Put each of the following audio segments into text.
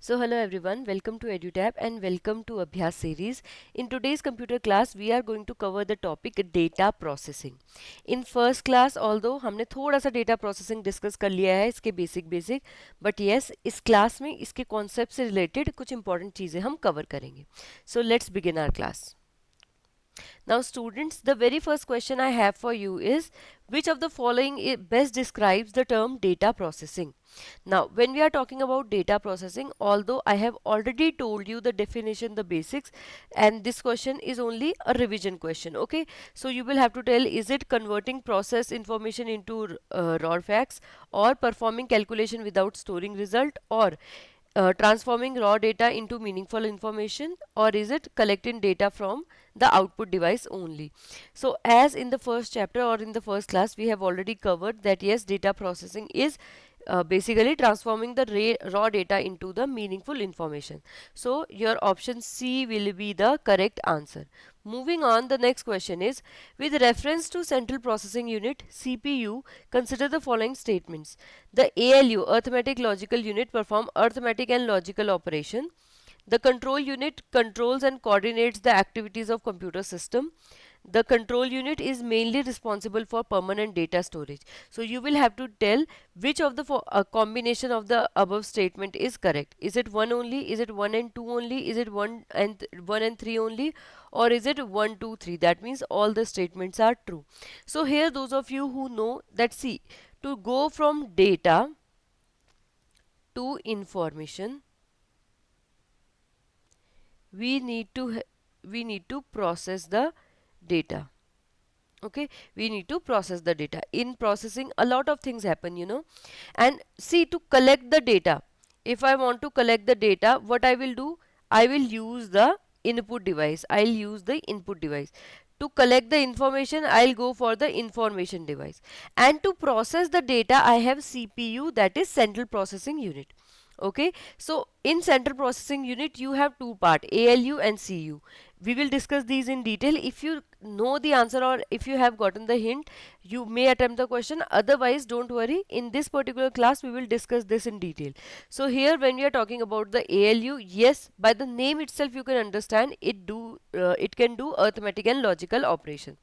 So hello everyone, welcome to EduTab and welcome to Abhyas series. In today's computer class, we are going to cover the topic data processing. In first class, although हमने थोड़ा सा data processing discuss कर लिया है इसके basic, but yes, इस class में इसके concept से related कुछ important चीज़ें हम cover करेंगे. So let's begin our class. Now students, the very first question I have for you is which of the following best describes the term data processing? Now when we are talking about data processing, although I have already told you the definition, the basics, and this question is only a revision question, okay? So you will have to tell, is it converting process information into raw facts, or performing calculation without storing result, or transforming raw data into meaningful information, or is it collecting data from the output device only? So as in the first chapter or in the first class we have already covered that yes, data processing is basically transforming the raw data into the meaningful information. So your option C will be the correct answer. Moving on, the next question is, with reference to central processing unit CPU, consider the following statements. The ALU, arithmetic logical unit, perform arithmetic and logical operation. The control unit controls and coordinates the activities of computer system. The control unit is mainly responsible for permanent data storage. So you will have to tell which of the combination of the above statement is correct. Is it one only? Is it one and two only? Is it one and three only? Or is it one, two, three? That means all the statements are true. So here those of you who know that, see, to go from data to information, we need to process the data. Okay, we need to process the data. In processing a lot of things happen, and see, to collect the data, if I want to collect the data, what I will do, I will use the input device. I'll use the input device. To collect the information, I'll go for the information device, and to process the data I have CPU, that is central processing unit. Okay, so in central processing unit you have two part, ALU and CU. We will discuss these in detail. If you know the answer or if you have gotten the hint, you may attempt the question, otherwise don't worry, in this particular class we will discuss this in detail. So here when we are talking about the ALU, yes, by the name itself you can understand it can do arithmetic and logical operation.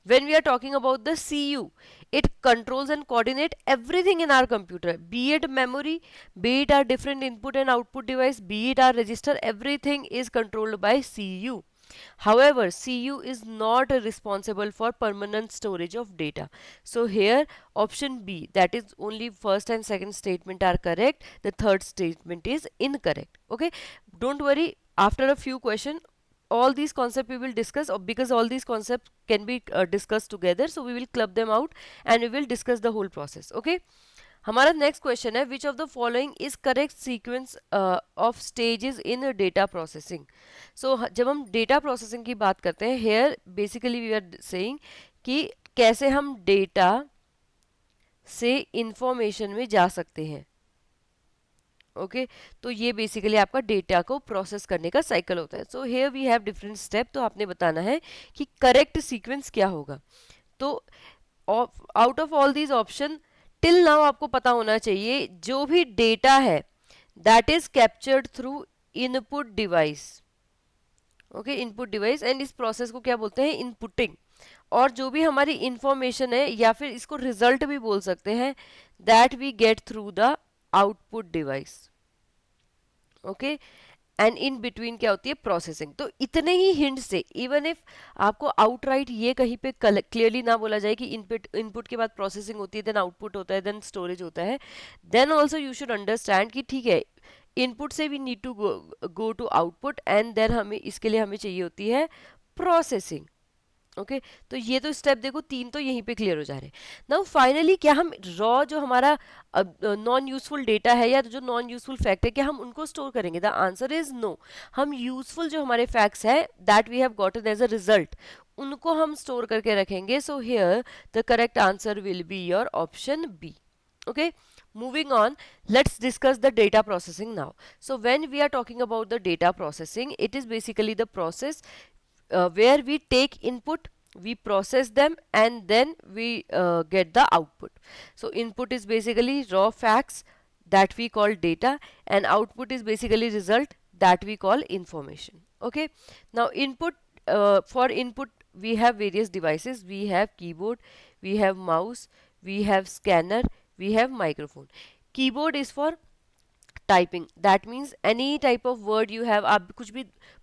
When we are talking about the CU, it controls and coordinate everything in our computer, be it memory, be it our different input and output device, be it our register, everything is controlled by CU. However, CU is not responsible for permanent storage of data. So here option B, that is only first and second statement are correct, the third statement is incorrect. Okay, don't worry, after a few questions all these concepts we will discuss, or because all these concepts can be discussed together, so we will club them out and we will discuss the whole process. Okay, हमारा next question है, which of the following is correct sequence of stages in data processing. So जब हम data processing की बात करते हैं, here basically we are saying कि कैसे हम डेटा से इंफॉर्मेशन में जा सकते हैं. ओके तो ये बेसिकली आपका डेटा को प्रोसेस करने का साइकिल होता है. So here we have different step. तो आपने बताना है कि करेक्ट सीक्वेंस क्या होगा. तो out of all these option till now आपको पता होना चाहिए, जो भी डेटा है that is captured through input device. Okay, input device, and इस प्रोसेस को क्या बोलते हैं, इनपुटिंग. और जो भी हमारी इंफॉर्मेशन है, या फिर इसको रिजल्ट भी बोल सकते हैं, that we get through the output device. Okay, and in between क्या होती है, प्रोसेसिंग. तो इतने ही हिंट से, इवन इफ आपको आउटराइट ये कहीं पे क्लियरली ना बोला जाए कि इनपुट के बाद प्रोसेसिंग होती है, देन आउटपुट होता है, देन स्टोरेज होता है, then also you should understand कि ठीक है, इनपुट से we need to go to output, and then हमें इसके लिए हमें चाहिए होती है प्रोसेसिंग. ओके तो ये तो स्टेप देखो, तीन तो यहीं पे क्लियर हो जा रहे हैं. नाउ फाइनली, क्या हम रॉ जो हमारा नॉन यूजफुल डेटा है या जो नॉन यूजफुल फैक्ट है, क्या हम उनको स्टोर करेंगे? The answer is no. हम यूजफुल जो हमारे फैक्ट्स है that we have gotten as a result, उनको हम स्टोर करके रखेंगे. So here the correct answer will be your option B. Okay, moving on, let's discuss the data processing now. So when we are talking about the data processing, it is basically the process where we take input, we process them, and then we get the output. So input is basically raw facts, that we call data, and output is basically result that we call information. Okay, now input, for input we have various devices. We have keyboard, we have mouse, we have scanner, we have microphone. Keyboard is for typing, that means any type of word you have, आप कुछ भी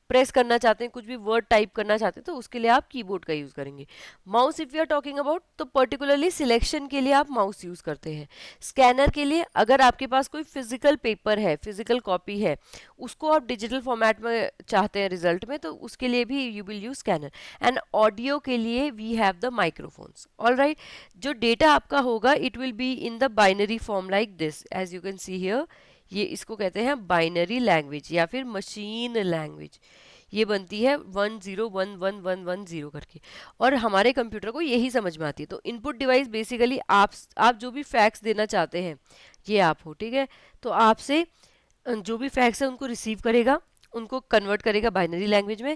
press करना चाहते हैं, कुछ भी word type करना चाहते हैं, तो उसके लिए आप कीबोर्ड का यूज़ करेंगे. Mouse if you are talking about, तो पर्टिकुलरली सिलेक्शन के लिए आप माउस यूज़ करते हैं. स्कैनर के लिए, अगर आपके पास कोई फिजिकल पेपर है, फिजिकल कॉपी है, उसको आप डिजिटल फॉर्मेट में चाहते हैं रिजल्ट में, तो उसके लिए भी you will use scanner. And audio के लिए we have the microphones. All right, जो डेटा आपका होगा it will be in the binary form like this, as you can see here. ये इसको कहते हैं बाइनरी लैंग्वेज या फिर मशीन लैंग्वेज. ये बनती है 10111110 करके, और हमारे कंप्यूटर को यही समझ में आती है. तो इनपुट डिवाइस बेसिकली आप जो भी फैक्ट्स देना चाहते हैं, ये आप हो, ठीक है. तो आपसे जो भी फैक्ट्स है उनको रिसीव करेगा, उनको कन्वर्ट करेगा बाइनरी लैंग्वेज में,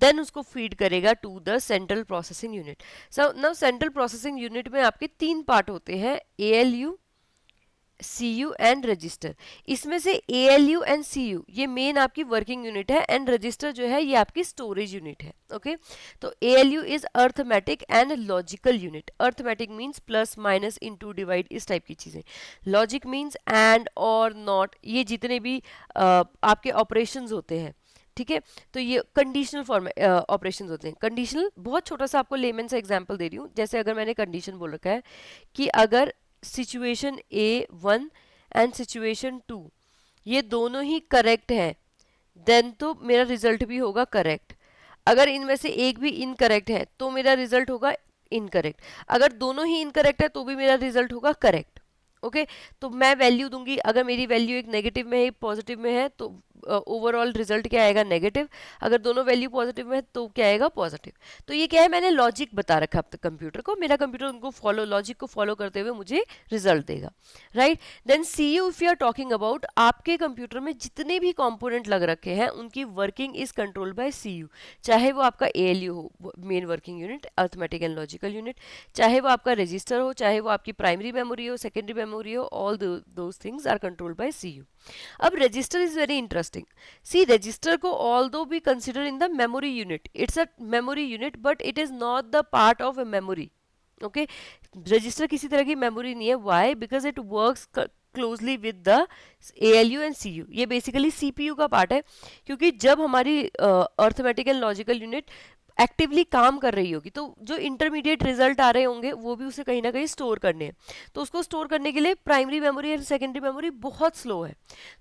देन उसको फीड करेगा to the central processing unit. So now central processing unit में आपके तीन पार्ट होते हैं, ALU, CU एंड रजिस्टर. इसमें से ALU एंड CU ये मेन आपकी वर्किंग यूनिट है, एंड रजिस्टर जो है ये आपकी स्टोरेज यूनिट है. ओके, तो ALU is arithmetic and logical unit. Arithmetic means plus minus into divide, इस टाइप की चीज़ें. लॉजिक मीन्स एंड और नॉट, ये जितने भी आपके ऑपरेशंस होते हैं, ठीक है. तो ये कंडीशनल फॉर्म ऑपरेशंस होते हैं. कंडीशनल, बहुत छोटा सा आपको लेमन सा एग्जांपल दे रही हूँ. जैसे अगर मैंने कंडीशन बोल रखा है कि अगर सिचुएशन A1 एंड सिचुएशन 2 ये दोनों ही करेक्ट है, देन तो मेरा रिजल्ट भी होगा करेक्ट. अगर इनमें से एक भी इनकरेक्ट है तो मेरा रिजल्ट होगा इनकरेक्ट. अगर दोनों ही इनकरेक्ट है तो भी मेरा रिजल्ट होगा करेक्ट. ओके, तो मैं वैल्यू दूंगी, अगर मेरी वैल्यू एक नेगेटिव में है एक पॉजिटिव में है, तो ओवरऑल रिजल्ट क्या आएगा, नेगेटिव. अगर दोनों वैल्यू पॉजिटिव में है तो क्या आएगा, पॉजिटिव. तो ये क्या है, मैंने लॉजिक बता रखा अब तक कंप्यूटर को, मेरा कंप्यूटर उनको फॉलो, लॉजिक को फॉलो करते हुए मुझे रिजल्ट देगा. Right, then CU if you are talking about, आपके कंप्यूटर में जितने भी कंपोनेंट लग रखे हैं उनकी working is controlled by CU. चाहे वो आपका ALU हो, main working unit, arithmetic and logical unit, चाहे वो आपका रजिस्टर हो, चाहे वो आपकी प्राइमरी मेमोरी हो, सेकेंडरी मेमोरी हो, all those things are controlled by CU. अब register is very interesting. See, register को although be consider in the memory unit, it's a memory unit, but it is not the part of a memory. Okay, register किसी तरह की memory नहीं है. Why? Because it works closely with the ALU and CU. ये basically CPU का part है, क्योंकि जब हमारी arithmetic and logical unit actively काम कर रही होगी तो जो इंटरमीडिएट रिजल्ट आ रहे होंगे वो भी उसे कहीं ना कहीं स्टोर करने हैं. तो उसको स्टोर करने के लिए primary memory and secondary memory बहुत स्लो है,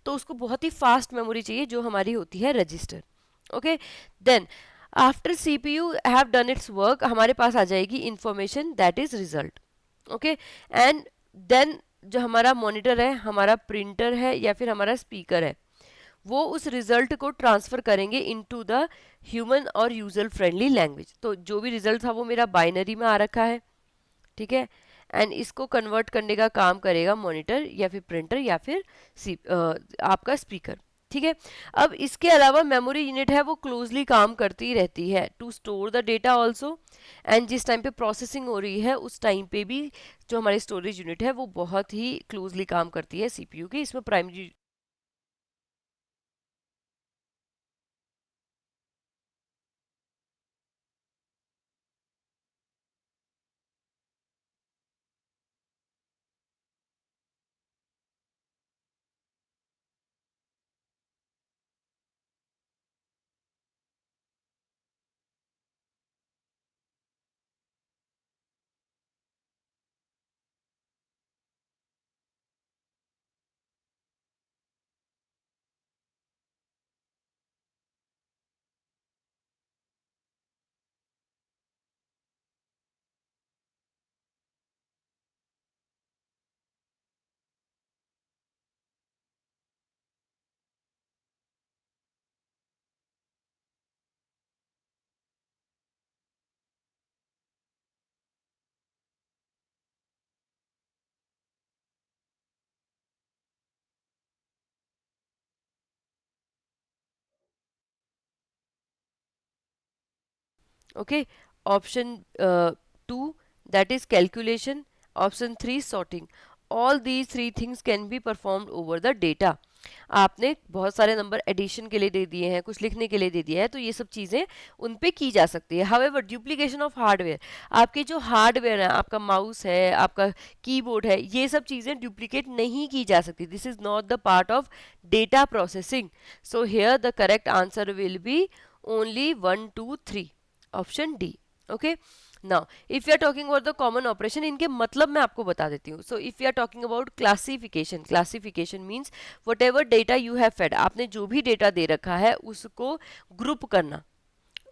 तो उसको बहुत ही फास्ट मेमोरी चाहिए जो हमारी होती है register. Okay, then after CPU have done its work, हमारे पास आ जाएगी information, that is result. Okay, and then जो हमारा मॉनिटर है, हमारा प्रिंटर है या फिर हमारा स्पीकर है, वो उस रिजल्ट को ट्रांसफर करेंगे इनटू द ह्यूमन और यूजर फ्रेंडली लैंग्वेज. तो जो भी रिजल्ट था वो मेरा बाइनरी में आ रखा है, ठीक है, एंड इसको कन्वर्ट करने का काम करेगा मॉनिटर या फिर प्रिंटर या फिर आपका स्पीकर. ठीक है, अब इसके अलावा मेमोरी यूनिट है वो क्लोजली काम करती रहती है to store the data also. And जिस टाइम पे प्रोसेसिंग हो रही है उस टाइम पे भी जो हमारी स्टोरेज यूनिट है वो बहुत ही क्लोजली काम करती है CPU की. इसमें primary. Okay, option 2, that is calculation. Option 3, sorting. All these three things can be performed over the data. आपने बहुत सारे नंबर एडिशन के लिए दे दिए हैं, कुछ लिखने के लिए दे दिया है, तो ये सब चीज़ें उन पे की जा सकती है। हाउएवर डुप्लीकेशन ऑफ हार्डवेयर, आपके जो हार्डवेयर है, आपका माउस है, आपका कीबोर्ड है, ये सब चीज़ें डुप्लीकेट नहीं की जा सकती। This is not the part of data processing. So here the correct answer will be only 1 2 3, option D. Okay, now if you are talking about the common operation, इनके मतलब मैं आपको बता देती हूँ। So if you are talking about classification, classification means whatever data you have fed, आपने जो भी डेटा दे रखा है उसको ग्रुप करना।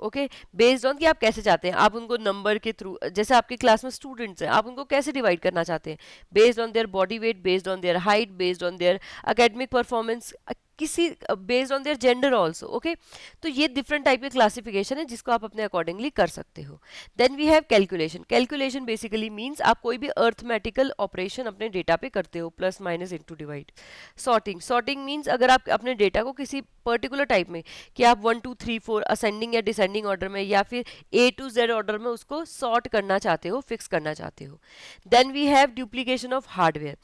ओके, बेस्ड ऑन कि आप कैसे चाहते हैं, आप उनको नंबर के थ्रू, जैसे आपकी क्लास में स्टूडेंट्स हैं, आप उनको कैसे डिवाइड करना चाहते हैं, based on their body weight, based on their height, based on their academic performance, किसी based on their gender also. Okay, तो ये डिफरेंट टाइप के क्लासिफिकेशन है जिसको आप अपने अकॉर्डिंगली कर सकते हो। Then we have calculation. Calculation basically means आप कोई भी अर्थमेटिकल ऑपरेशन अपने डेटा पे करते हो, plus minus into divide. Sorting, sorting means अगर आप अपने डेटा को किसी पर्टिकुलर टाइप में, कि आप 1 2 3 4 असेंडिंग या डिसेंडिंग ऑर्डर में या फिर A to Z ऑर्डर में उसको सॉर्ट करना चाहते हो, फिक्स करना चाहते हो। Then we have duplication of hardware.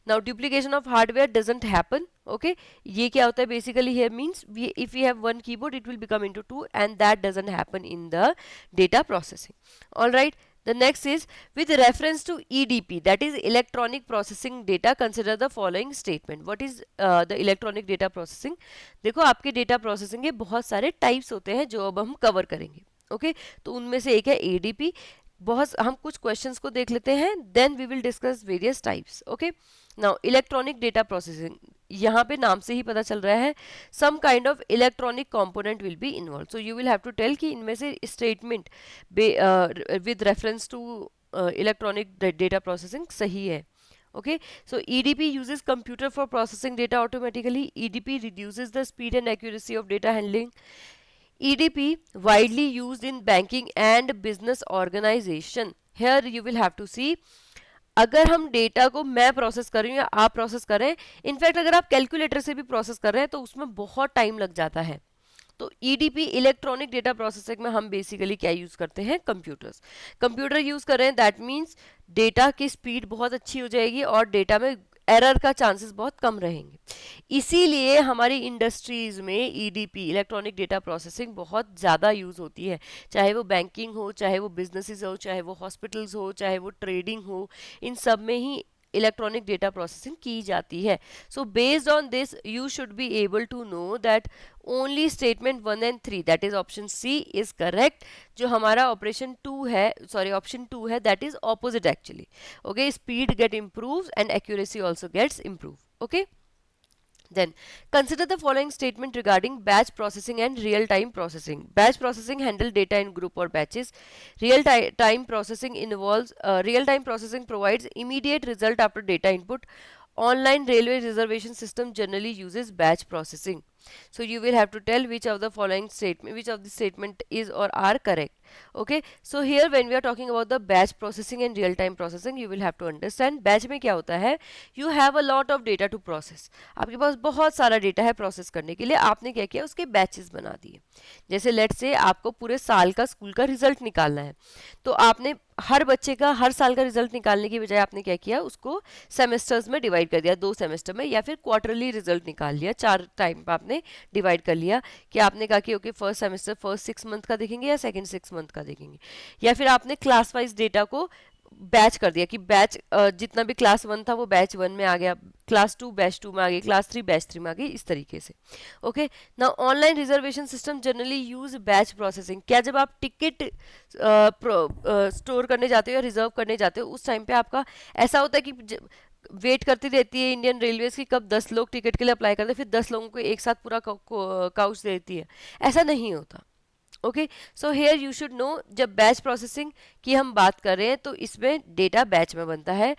Now duplication of hardware doesn't happen. Okay, ये क्या होता है basically here means if we have one keyboard it will become into two and that doesn't happen in the data processing. Alright, the next is with reference to EDP, that is electronic processing data, consider the following statement. What is the electronic data processing? देखो आपके data processing के बहुत सारे types होते हैं जो अब हम कवर करेंगे। ओके, तो उनमें से एक है ADP। बहुत हम कुछ क्वेश्चंस को देख लेते हैं, then we will discuss various types. Okay, now electronic data processing, यहाँ पे नाम से ही पता चल रहा है some kind of electronic component will be involve. So you will have to tell कि इनमें से statement with reference to electronic data processing सही है। Okay, so EDP uses computer for processing data automatically. EDP reduces the speed and accuracy of data handling. EDP widely used in banking and business organization. Here you will have to see, अगर हम data को मैं process कर रही हूँ या आप process कर रहे हैं, इनफैक्ट अगर आप कैलकुलेटर से भी प्रोसेस कर रहे हैं तो उसमें बहुत टाइम लग जाता है। तो EDP इलेक्ट्रॉनिक डेटा प्रोसेसिंग में हम बेसिकली क्या यूज करते हैं, कंप्यूटर्स। कंप्यूटर यूज कर रहे हैं, दैट मीन्स डेटा की स्पीड बहुत अच्छी हो जाएगी और डेटा में एरर का चांसेस बहुत कम रहेंगे। इसीलिए हमारी इंडस्ट्रीज में EDP इलेक्ट्रॉनिक डेटा प्रोसेसिंग बहुत ज़्यादा यूज़ होती है, चाहे वो बैंकिंग हो, चाहे वो बिजनेसेस हो, चाहे वो हॉस्पिटल्स हो, चाहे वो ट्रेडिंग हो, इन सब में ही इलेक्ट्रॉनिक डेटा प्रोसेसिंग की जाती है। So based on this you should be able to know that only statement 1 and 3 that is option C is correct. जो हमारा ऑपरेशन 2 है, सॉरी ऑप्शन 2 है, that is opposite actually. Okay, speed get improve and accuracy also gets improve. Okay, then consider the following statement regarding batch processing and real time processing. Batch processing handle data in group or batches. Time processing involves real time processing provides immediate result after data input. Online railway reservation system generally uses batch processing. So you will have to tell which of the following statement, which of the statement is or are correct. Okay, so here when we are talking about the batch processing and real time processing, you will have to understand batch में क्या होता है, you have a lot of data to process. आपके पास बहुत सारा data है process करने के लिए, आपने क्या किया, उसके बैचेस बना दिए। जैसे लेट से आपको पूरे साल का स्कूल का रिजल्ट निकालना है, तो आपने हर बच्चे का हर साल का रिजल्ट निकालने की बजाय आपने क्या किया, उसको सेमेस्टर्स में डिवाइड कर दिया, 2 सेमेस्टर में, या फिर क्वार्टरली रिजल्ट निकाल लिया, 4 टाइम पे आपने डिवाइड कर लिया कि आपने कहा कि okay first semester first 6 month का देखेंगे या सेकंड 6 मंथ का देखेंगे, या फिर आपने क्लास वाइज डेटा को बैच कर दिया कि बैच जितना भी क्लास 1 था वो बैच 1 में आ गया, क्लास 2 बैच 2 में आ गई, क्लास 3 बैच 3 में आ गई, इस तरीके से। Okay, now online reservation system generally use batch processing. क्या जब आप टिकट स्टोर करने जाते हो या रिजर्व करने जाते हो उस टाइम पे आपका ऐसा होता है कि वेट करती रहती है इंडियन रेलवेज की कब 10 लोग टिकट के लिए अप्लाई करते हैं, फिर 10 लोगों को एक साथ पूरा काउच देती है, ऐसा नहीं होता। Okay, so here you should no, जब बैच प्रोसेसिंग की हम बात कर रहे हैं तो इसमें डेटा बैच में बनता है,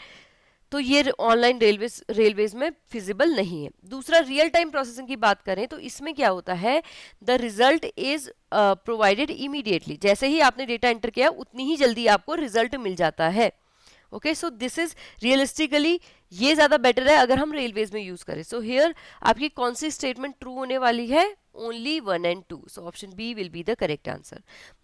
तो ये ऑनलाइन रेलवेज में फिजिबल नहीं है। दूसरा, रियल टाइम प्रोसेसिंग की बात करें तो इसमें क्या होता है, the result is provided immediately, जैसे ही आपने डेटा एंटर किया उतनी ही जल्दी आपको रिजल्ट मिल जाता है। Okay, so this is realistically ये ज़्यादा बेटर है अगर हम रेलवेज में यूज़ करें. सो हियर आपकी कौन सी स्टेटमेंट ट्रू होने वाली है? Only 1 and 2. So option B will be the correct answer.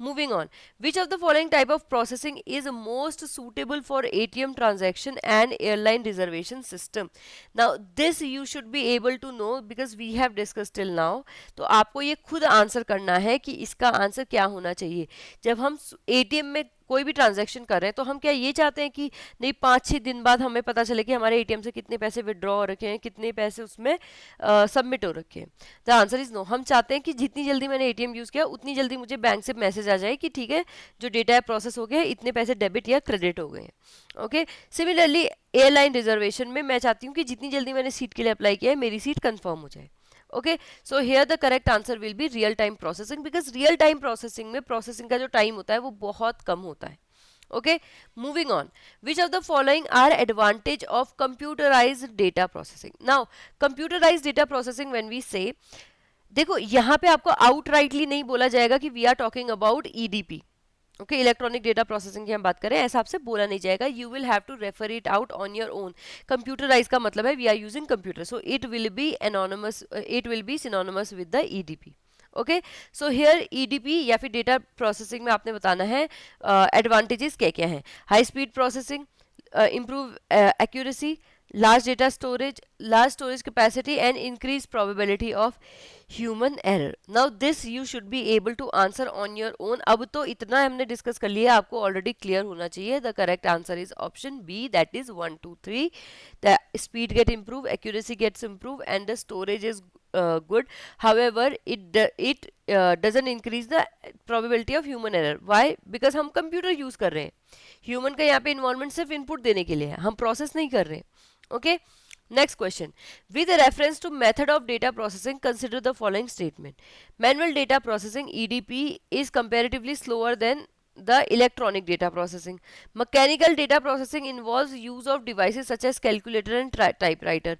Moving on. Which of the following type of processing is most suitable for ATM transaction and airline reservation system? Now this you should be able to know because we have discussed till now. तो आपको ये खुद answer करना है कि इसका answer क्या होना चाहिए. जब हम ATM में कोई भी ट्रांजैक्शन कर रहे हैं तो हम क्या ये चाहते हैं कि नहीं 5-6 दिन बाद हमें पता चले कि हमारे एटीएम से कितने पैसे विड्रॉ हो रखे हैं, कितने पैसे उसमें सबमिट हो रखे हैं? The answer is no. हम चाहते हैं कि जितनी जल्दी मैंने एटीएम यूज़ किया उतनी जल्दी मुझे बैंक से मैसेज आ जाए कि ठीक है जो डेटा है प्रोसेस हो गया है, इतने पैसे डेबिट या क्रेडिट हो गए हैं. ओके. सिमिलरली एयरलाइन रिजर्वेशन में मैं चाहती हूँ कि जितनी जल्दी मैंने सीट के लिए अप्लाई किया है मेरी सीट कंफर्म हो जाए. Okay. So here the correct answer will be real time processing because real time processing में प्रोसेसिंग का जो टाइम होता है वो बहुत कम होता है. Okay, moving on. Which of the following are advantage of computerized data processing? Now computerized data processing when we say, देखो यहाँ पे आपको outrightly नहीं बोला जाएगा कि we are talking about EDP. Okay, electronic data processing की हम बात करें, ऐसा आपसे बोला नहीं जाएगा. You will have to refer it out on your own. Computerize का मतलब है we are using computer, so it will be anonymous, it will be synonymous with the EDP. Okay. So here EDP या फिर data processing में आपने बताना है advantages क्या क्या हैं. High speed processing, improve accuracy, large storage capacity and increased probability of human error. Now this you should be able to answer on your own. अब तो इतना हमने डिस्कस कर लिया, आपको ऑलरेडी क्लियर होना चाहिए. The correct answer is option B, that is 1 2 3. The speed get improve, accuracy gets improve and the storage is good. However it doesn't increase the probability of human error. Why? Because हम computer use कर रहे हैं. Human का यहाँ पे involvement सिर्फ input देने के लिए है, हम प्रोसेस नहीं कर रहे हैं. Okay. Next question. With reference to method of data processing, consider the following statement. Manual data processing EDP is comparatively slower than the electronic data processing. Mechanical data processing involves use of devices such as calculator and typewriter.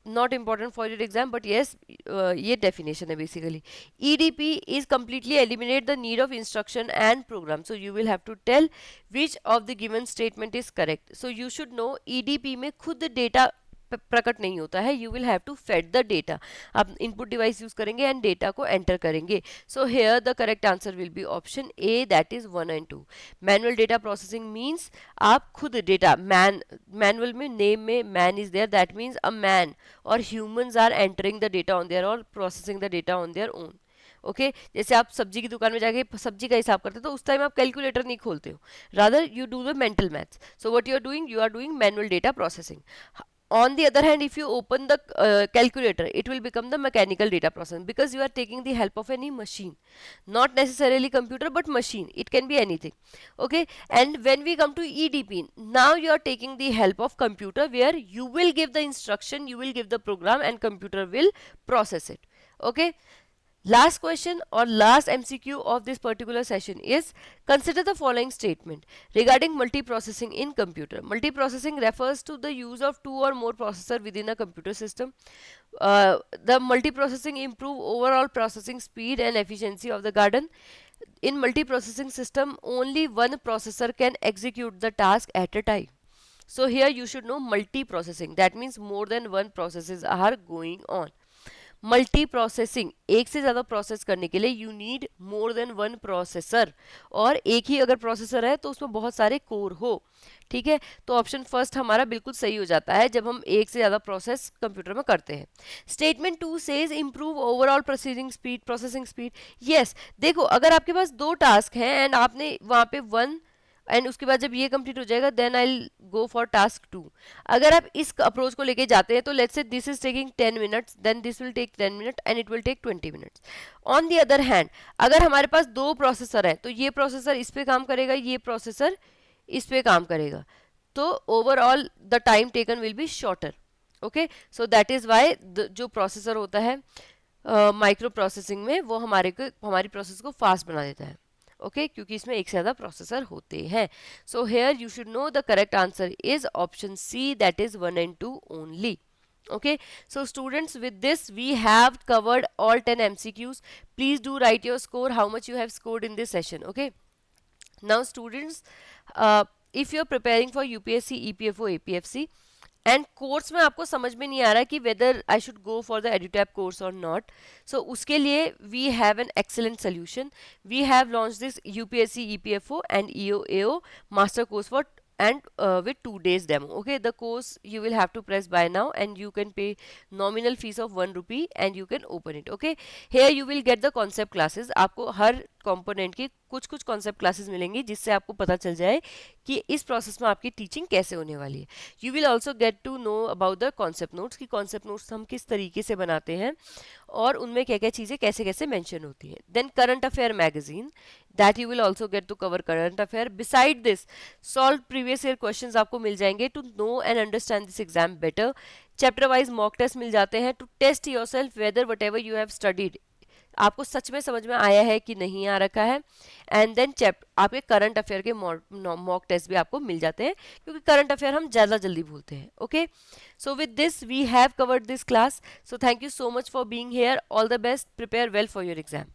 Not important for your exam, but yes, ये definition है basically. EDP is completely eliminate the need of instruction and program. So you will have to tell which of the given statement is correct. So you should know EDP में खुद data प्रकट नहीं होता है. You will have to fed the data. आप input device use करेंगे and data को enter करेंगे. So here the correct answer will be option A, that is 1 and 2. Manual data processing means आप खुद डेटा मैनुअल में name में man is there, that means a man or humans are entering the data on their or processing the data on their own. Okay. जैसे आप सब्जी की दुकान में जाके सब्जी का हिसाब करते हो तो उस टाइम आप कैलकुलेटर नहीं खोलते हो, rather you do the mental maths. So what you are doing manual data processing. On the other hand, if you open the calculator, it will become the mechanical data processing because you are taking the help of any machine, not necessarily computer but machine. It can be anything. Okay. And when we come to EDP, now you are taking the help of computer where you will give the instruction, you will give the program and computer will process it. Okay. Last question or last MCQ of this particular session is, consider the following statement regarding multiprocessing in computer. Multiprocessing refers to the use of two or more processor within a computer system. The multiprocessing improve overall processing speed and efficiency of the garden. In multiprocessing system, only one processor can execute the task at a time. So here you should know multiprocessing. That means more than one processes are going on. Multi processing, एक से ज़्यादा process करने के लिए you need more than one processor, और एक ही अगर processor है तो उसमें बहुत सारे कोर हो. ठीक है. तो ऑप्शन फर्स्ट हमारा बिल्कुल सही हो जाता है जब हम एक से ज़्यादा प्रोसेस कंप्यूटर में करते हैं. Statement 2 says improve overall processing speed. Yes. देखो अगर आपके पास दो टास्क हैं एंड आपने वहाँ पे वन एंड उसके बाद जब ये कंप्लीट हो जाएगा then I go for task 2. अगर आप इस अप्रोच को लेके जाते हैं तो let's say this is taking 10 minutes, then this will take 10 minute and it will take 20 minutes. On the other hand अगर हमारे पास दो प्रोसेसर है तो ये प्रोसेसर इस पे काम करेगा, ये प्रोसेसर इस पे काम करेगा, तो overall the time taken will be shorter. Okay. So that is why जो प्रोसेसर होता है माइक्रो प्रोसेसिंग में वो हमारी प्रोसेस को फास्ट बना देता है. ओके. क्योंकि इसमें एक से ज़्यादा प्रोसेसर होते हैं. So here you should know the correct answer is option C, that is 1 and 2 only. Okay, so students, with this we have covered all 10 MCQs. Please do write your score, how much you have scored in this session. Okay. Now students, if you are preparing for UPSC, EPFO, APFC, and course में आपको समझ में नहीं आ रहा कि whether I should go for the Edutap course or not, so उसके लिए we have an excellent solution. We have launch this UPSC EPFO and EOAO master course for and with 2 days demo. Okay, the course you will have to press buy now and you can pay nominal fees of 1 rupee and you can open it. Okay, here you will get the concept classes. आपको हर component की कुछ कुछ concept classes मिलेंगी जिससे आपको पता चल जाए कि इस प्रोसेस में आपकी टीचिंग कैसे होने वाली है. You will also get to know about the concept notes कि कॉन्सेप्ट नोट्स हम किस तरीके से बनाते हैं और उनमें क्या क्या चीज़ें कैसे कैसे मेंशन होती हैं. Then current affair magazine, that you will also get to cover current affair. Beside this solve previous year questions आपको मिल जाएंगे to know and understand this exam better. Chapter wise mock test मिल जाते हैं to test yourself whether whatever you have studied आपको सच में समझ में आया है कि नहीं आ रखा है. एंड देन आपके करंट अफेयर के मॉक टेस्ट भी आपको मिल जाते हैं क्योंकि करंट अफेयर हम ज़्यादा जल्दी भूलते हैं. Okay, so with this we have covered this class, so thank you so much for being here. All the best, prepare well for your exam.